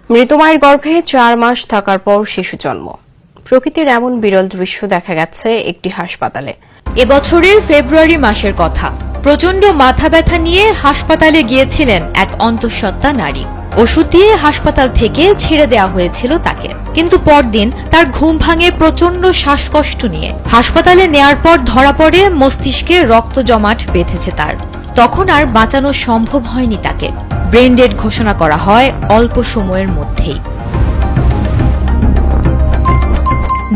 মৃত মায়ের গর্ভে 4 মাস থাকার পর শিশু জন্ম। প্রকৃতির এমন বিরল দৃশ্য দেখা গেছে একটি হাসপাতালে। এবছরের ফেব্রুয়ারি মাসের কথা। প্রচন্ড মাথা ব্যথা নিয়ে হাসপাতালে গিয়েছিলেন এক অন্তঃসত্ত্বা নারী। ওষুধ দিয়ে হাসপাতাল থেকে ছেড়ে দেওয়া হয়েছিল তাকে, কিন্তু পরদিন তার ঘুম ভাঙে প্রচন্ড শ্বাসকষ্ট নিয়ে। হাসপাতালে নেয়ার পর ধরা পড়ে মস্তিষ্কে রক্ত জমাট বেঁধেছে তার। তখন আর বাঁচানো সম্ভব হয়নি তাকে। ব্রেন ডেড ঘোষণা করা হয় অল্প সময়ের মধ্যেই।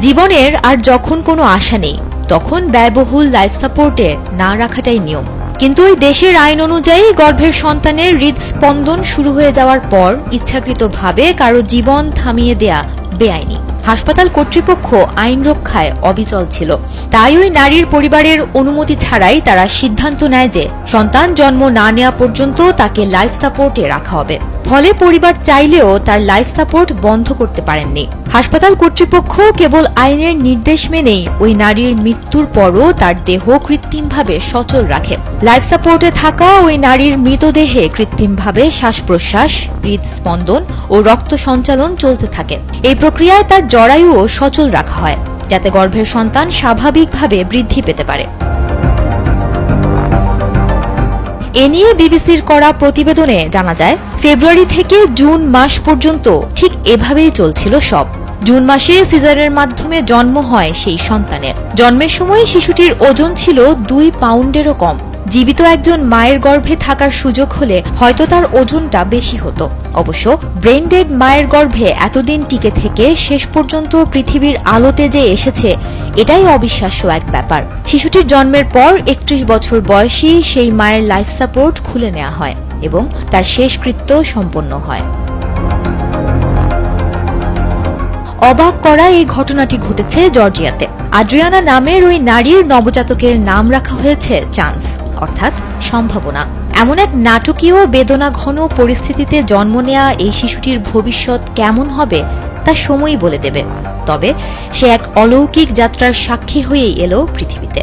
জীবনের আর যখন কোনো আশা নেই, তখন ব্যয়বহুল লাইফ সাপোর্টে না রাখাটাই নিয়ম। কিন্তু ওই দেশের আইন অনুযায়ী গর্ভের সন্তানের হৃদস্পন্দন শুরু হয়ে যাওয়ার পর ইচ্ছাকৃতভাবে কারো জীবন থামিয়ে দেয়া বেআইনি। হাসপাতাল কর্তৃপক্ষ আইন রক্ষায় অবিচল ছিল। তাই ওই নারীর পরিবারের অনুমতি ছাড়াই তারা সিদ্ধান্ত নেয় যে সন্তান জন্ম না নেওয়া পর্যন্ত তাকে লাইফ সাপোর্টে রাখা হবে। ফলে পরিবার চাইলেও তার লাইফ সাপোর্ট বন্ধ করতে পারেননি। হাসপাতাল কর্তৃপক্ষ কেবল আইনের নির্দেশ মেনেই ওই নারীর মৃত্যুর পরও তার দেহ কৃত্রিমভাবে সচল রাখে। লাইফ সাপোর্টে থাকা ওই নারীর মৃতদেহে কৃত্রিমভাবে শ্বাস প্রশ্বাস, হৃদস্পন্দন ও রক্ত সঞ্চালন চলতে থাকে। এই প্রক্রিয়ায় তার জরায়ুও সচল রাখা হয়, যাতে গর্ভের সন্তান স্বাভাবিকভাবে বৃদ্ধি পেতে পারে। এ নিয়ে বিবিসির করা প্রতিবেদনে জানা যায়, ফেব্রুয়ারি থেকে জুন মাস পর্যন্ত ঠিক এভাবেই চলছিল সব। জুন মাসে সিজারের মাধ্যমে জন্ম হয় সেই সন্তানের। জন্মের সময় শিশুটির ওজন ছিল 2 পাউন্ডেরও কম। জীবিত একজন মায়ের গর্ভে থাকার সুযোগ হলে হয়তো তার ওজনটা বেশি হতো। অবশ্য ব্রেন ডেড মায়ের গর্ভে এতদিন টিকে থেকে শেষ পর্যন্ত পৃথিবীর আলোতে যে এসেছে, এটাই অবিশ্বাস্য এক ব্যাপার। শিশুটির জন্মের পর 31 বছর বয়সী সেই মায়ের লাইফ সাপোর্ট খুলে নেওয়া হয় এবং তার শেষকৃত্য সম্পন্ন হয়। অবাক করা এই ঘটনাটি ঘটেছে জর্জিয়াতে। আদ্রিয়ানা নামের ওই নারীর নবজাতকের নাম রাখা হয়েছে চান্স, অর্থাৎ সম্ভাবনা। এমন এক নাটকীয় বেদনাঘন পরিস্থিতিতে জন্ম নেয়া এই শিশুটির ভবিষ্যৎ কেমন হবে তা সময়ই বলে দেবে। তবে সে এক অলৌকিক যাত্রার সাক্ষী হয়েই এলো পৃথিবীতে।